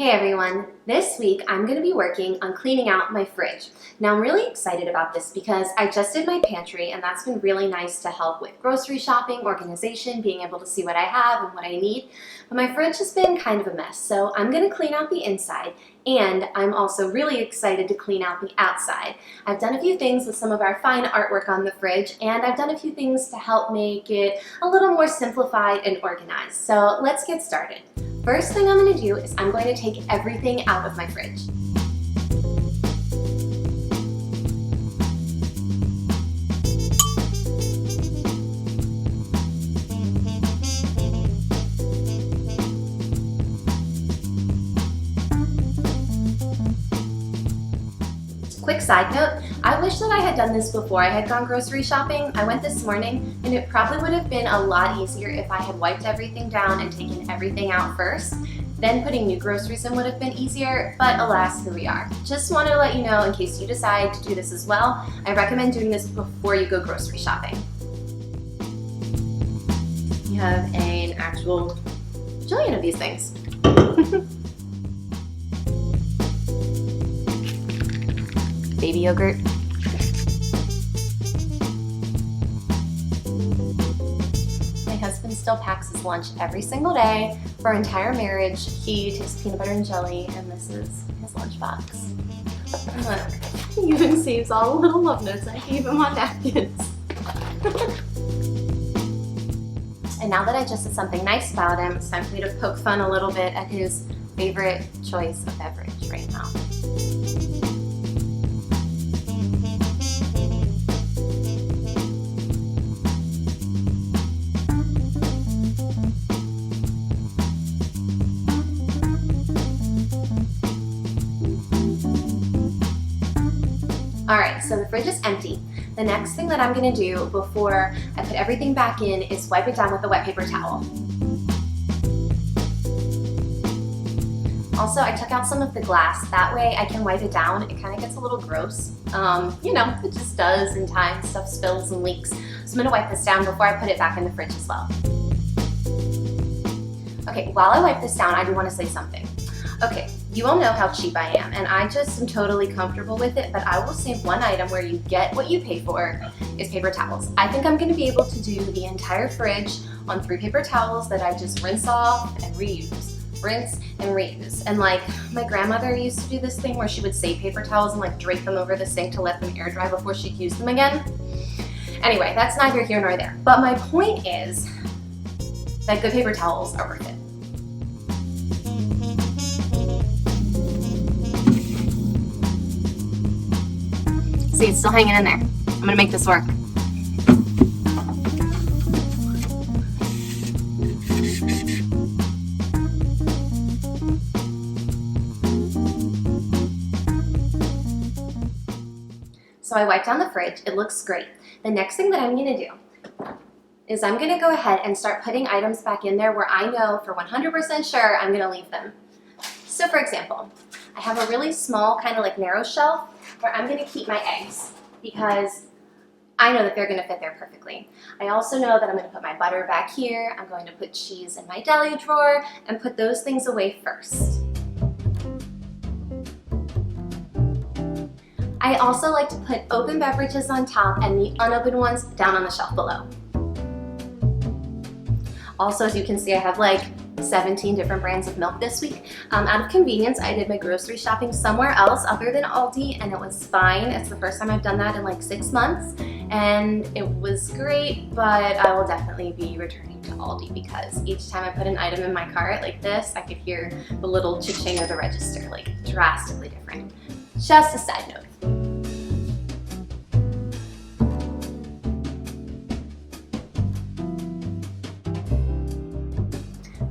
Hey everyone, this week I'm going to be working on cleaning out my fridge. Now I'm really excited about this because I just did my pantry and that's been really nice to help with grocery shopping, organization, being able to see what I have and what I need. But my fridge has been kind of a mess, so I'm going to clean out the inside and I'm also really excited to clean out the outside. I've done a few things with some of our fine artwork on the fridge and I've done a few things to help make it a little more simplified and organized. So let's get started. First thing I'm going to do is I'm going to take everything out of my fridge. Quick side note, I wish that I had done this before I had gone grocery shopping. I went this morning and it probably would have been a lot easier if I had wiped everything down and taken everything out first. Then putting new groceries in would have been easier, but alas, here we are. Just wanted to let you know in case you decide to do this as well, I recommend doing this before you go grocery shopping. You have an actual bajillion of these things. Baby yogurt. My husband still packs his lunch every single day. For our entire marriage, he takes peanut butter and jelly, and this is his lunchbox. Look, he even saves all the little love notes I gave him on napkins. And now that I just said something nice about him, it's time for me to poke fun a little bit at his favorite choice of beverage right now. Alright, so the fridge is empty. The next thing that I'm going to do before I put everything back in is wipe it down with a wet paper towel. Also, I took out some of the glass. That way I can wipe it down. It kind of gets a little gross. You know, it just does in time. Stuff spills and leaks. So I'm going to wipe this down before I put it back in the fridge as well. Okay, while I wipe this down, I do want to say something. Okay, you all know how cheap I am, and I just am totally comfortable with it, but I will say one item where you get what you pay for is paper towels. I think I'm going to be able to do the entire fridge on 3 paper towels that I just rinse off and reuse. Rinse and reuse. And like, my grandmother used to do this thing where she would save paper towels and like drape them over the sink to let them air dry before she'd use them again. Anyway, that's neither here nor there. But my point is that good paper towels are worth it. See, it's still hanging in there. I'm gonna make this work. So I wiped down the fridge. It looks great. The next thing that I'm gonna do is I'm gonna go ahead and start putting items back in there where I know for 100% sure I'm gonna leave them. So for example, I have a really small kind of like narrow shelf where I'm going to keep my eggs because I know that they're going to fit there perfectly. I also know that I'm going to put my butter back here. I'm going to put cheese in my deli drawer and put those things away first. I also like to put open beverages on top and the unopened ones down on the shelf below. Also, as you can see, I have like 17 different brands of milk this week. Out of convenience, I did my grocery shopping somewhere else other than ALDI and it was fine. It's the first time I've done that in like 6 months and it was great, but I will definitely be returning to ALDI because each time I put an item in my cart like this, I could hear the little cha-ching of the register, like drastically different. Just a side note.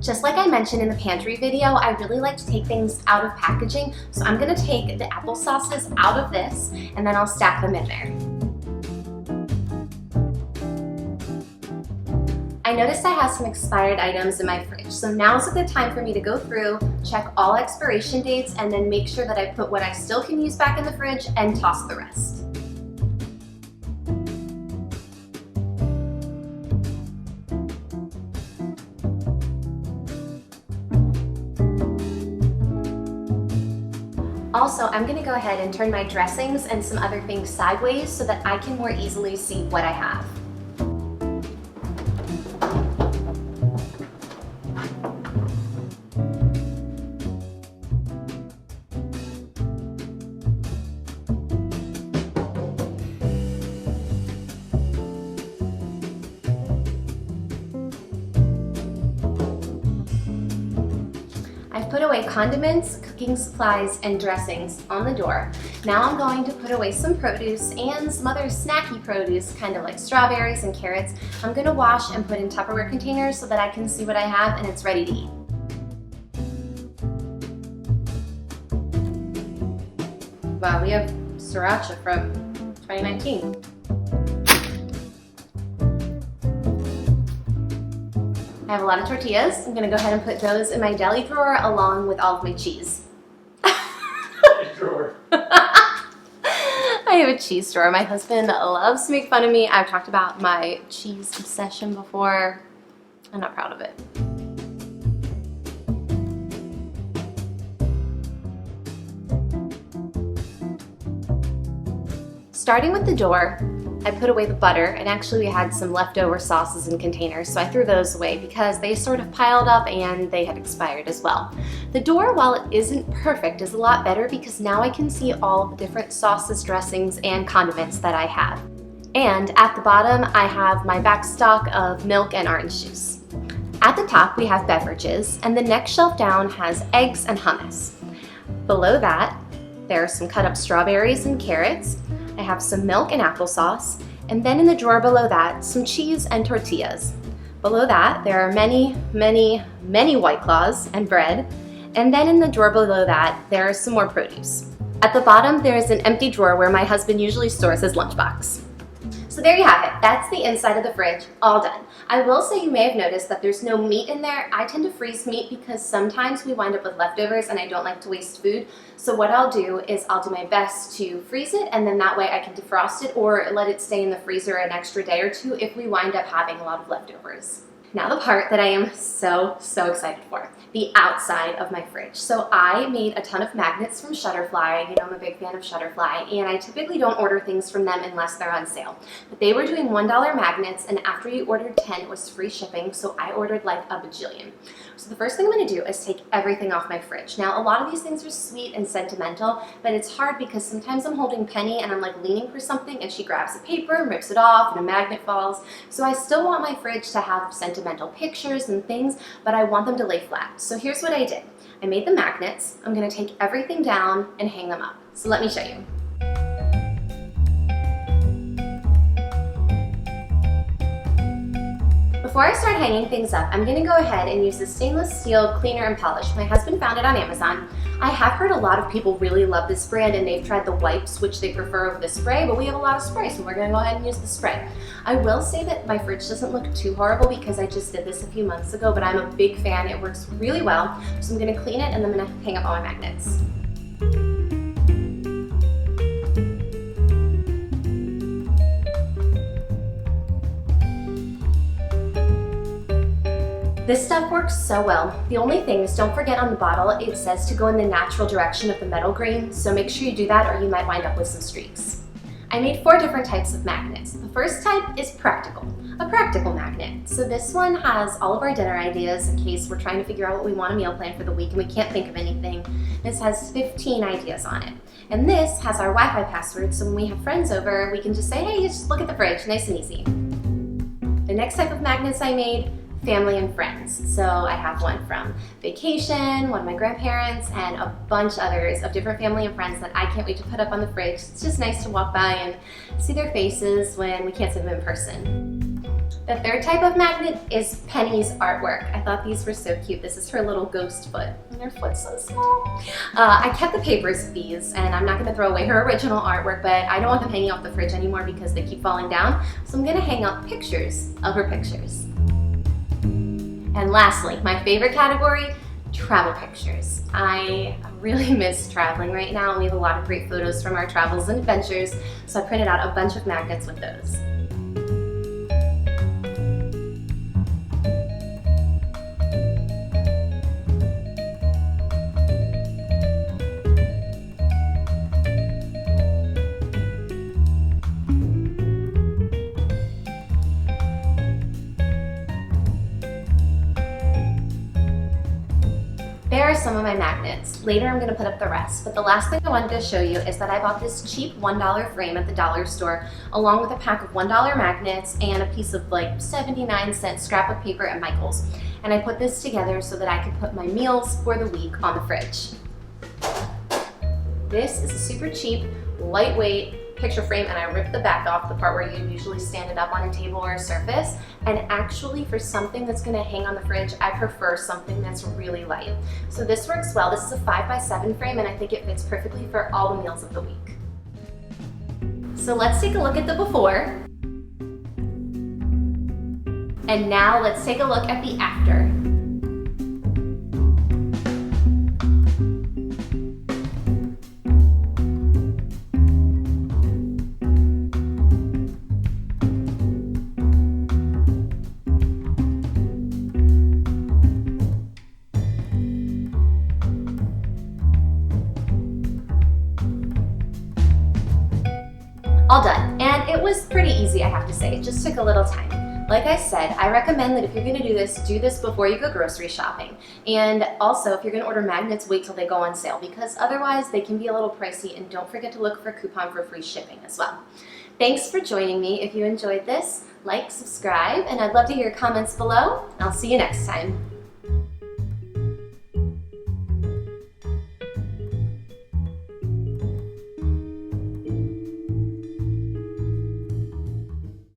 Just like I mentioned in the pantry video, I really like to take things out of packaging, so I'm going to take the applesauces out of this and then I'll stack them in there. I noticed I have some expired items in my fridge, so now's a good time for me to go through, check all expiration dates, and then make sure that I put what I still can use back in the fridge and toss the rest. Also, I'm gonna go ahead and turn my dressings and some other things sideways so that I can more easily see what I have. I've put away condiments, cooking supplies, and dressings on the door. Now I'm going to put away some produce and some other snacky produce, kind of like strawberries and carrots. I'm gonna wash and put in Tupperware containers so that I can see what I have and it's ready to eat. Wow, we have sriracha from 2019. I have a lot of tortillas. I'm gonna go ahead and put those in my deli drawer along with all of my cheese. Drawer. I have a cheese drawer. My husband loves to make fun of me. I've talked about my cheese obsession before. I'm not proud of it. Starting with the door, I put away the butter, and actually we had some leftover sauces in containers, so I threw those away because they sort of piled up and they had expired as well. The door, while it isn't perfect, is a lot better because now I can see all the different sauces, dressings, and condiments that I have. And at the bottom, I have my back stock of milk and orange juice. At the top, we have beverages, and the next shelf down has eggs and hummus. Below that, there are some cut up strawberries and carrots. I have some milk and applesauce, and then in the drawer below that, some cheese and tortillas. Below that, there are many White Claws and bread, and then in the drawer below that, there is some more produce. At the bottom, there is an empty drawer where my husband usually stores his lunchbox. So there you have it. That's the inside of the fridge, all done. I will say you may have noticed that there's no meat in there. I tend to freeze meat because sometimes we wind up with leftovers and I don't like to waste food. So what I'll do is I'll do my best to freeze it, and then that way I can defrost it or let it stay in the freezer an extra day or two if we wind up having a lot of leftovers. Now the part that I am so excited for, the outside of my fridge. So I made a ton of magnets from Shutterfly. You know, I'm a big fan of Shutterfly, and I typically don't order things from them unless they're on sale. But they were doing $1 magnets, and after you ordered 10, it was free shipping, so I ordered like a bajillion. So the first thing I'm gonna do is take everything off my fridge. Now, a lot of these things are sweet and sentimental, but it's hard because sometimes I'm holding Penny and I'm like leaning for something and she grabs the paper and rips it off and a magnet falls. So I still want my fridge to have sentimental pictures and things, but I want them to lay flat. So here's what I did. I made the magnets. I'm gonna take everything down and hang them up. So let me show you. Before I start hanging things up, I'm gonna go ahead and use the stainless steel cleaner and polish. My husband found it on Amazon. I have heard a lot of people really love this brand and they've tried the wipes, which they prefer over the spray, but we have a lot of spray, so we're gonna go ahead and use the spray. I will say that my fridge doesn't look too horrible because I just did this a few months ago, but I'm a big fan. It works really well. So I'm gonna clean it and then I'm gonna hang up all my magnets. This stuff works so well. The only thing is, don't forget on the bottle, it says to go in the natural direction of the metal grain, so make sure you do that or you might wind up with some streaks. I made 4 different types of magnets. The first type is practical, a practical magnet. So this one has all of our dinner ideas in case we're trying to figure out what we want a meal plan for the week and we can't think of anything. This has 15 ideas on it. And this has our Wi-Fi password, so when we have friends over, we can just say, hey, just look at the fridge, nice and easy. The next type of magnets I made, family and friends. So I have one from vacation, one of my grandparents, and a bunch others of different family and friends that I can't wait to put up on the fridge. It's just nice to walk by and see their faces when we can't see them in person. The third type of magnet is Penny's artwork. I thought these were so cute. This is her little ghost foot, and her foot's so small. I kept the papers of these, and I'm not gonna throw away her original artwork, but I don't want them hanging off the fridge anymore because they keep falling down. So I'm gonna hang up pictures of her pictures. And lastly, my favorite category, travel pictures. I really miss traveling right now. We have a lot of great photos from our travels and adventures, so I printed out a bunch of magnets with those. some of my magnets. Later I'm going to put up the rest, but the last thing I wanted to show you is that I bought this cheap $1 frame at the dollar store along with a pack of $1 magnets and a piece of like 79-cent scrap of paper at Michael's. And I put this together so that I could put my meals for the week on the fridge. This is a super cheap, lightweight picture frame, and I ripped the back off, the part where you usually stand it up on a table or a surface. And actually, for something that's gonna hang on the fridge, I prefer something that's really light. So this works well. This is a 5x7 frame, and I think it fits perfectly for all the meals of the week. So let's take a look at the before. And now let's take a look at the after. All done, and it was pretty easy, I have to say. It just took a little time. Like I said, I recommend that if you're gonna do this before you go grocery shopping. And also, if you're gonna order magnets, wait till they go on sale, because otherwise they can be a little pricey, and don't forget to look for a coupon for free shipping as well. Thanks for joining me. If you enjoyed this, like, subscribe, and I'd love to hear your comments below. I'll see you next time.